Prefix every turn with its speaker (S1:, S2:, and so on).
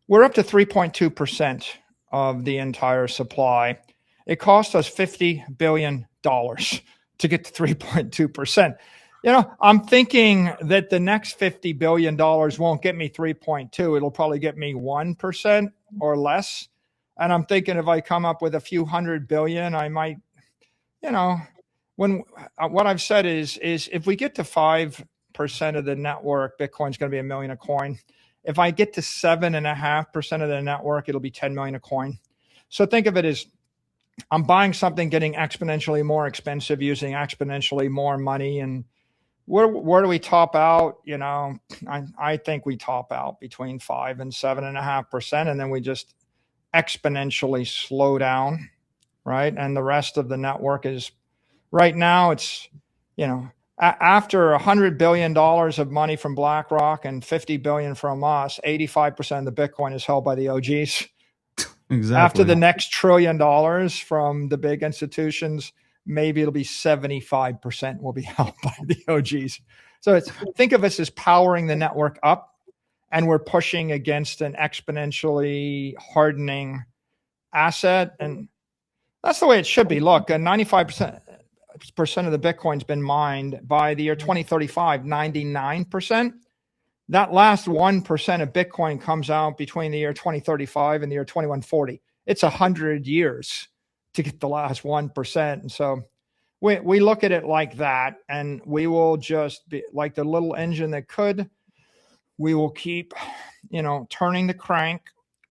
S1: We're up to 3.2% of the entire supply. It cost us $50 billion to get to 3.2%. I'm thinking that the next $50 billion won't get me 3.2. It'll probably get me 1% or less. And I'm thinking if I come up with a few hundred billion, I might, when what I've said is if we get to 5% of the network, Bitcoin's going to be $1 million a coin. If I get to 7.5% of the network, it'll be 10 million a coin. So think of it as I'm buying something, getting exponentially more expensive, using exponentially more money. And where do we top out? I think we top out between 5 and 7.5%, and then we just exponentially slow down, right? And the rest of the network is right now. It's after $100 billion of money from BlackRock and $50 billion from us, 85% of the Bitcoin is held by the OGs.
S2: Exactly.
S1: After the next $1 trillion from the big institutions, maybe it'll be 75% will be held by the OGs. So think of us as powering the network up, and we're pushing against an exponentially hardening asset. And that's the way it should be. Look, 95% of the Bitcoin's been mined. By the year 2035, 99%. That last 1% of Bitcoin comes out between the year 2035 and the year 2140. It's 100 years to get the last 1%. And so we look at it like that, and we will just be like the little engine that could. We will keep, turning the crank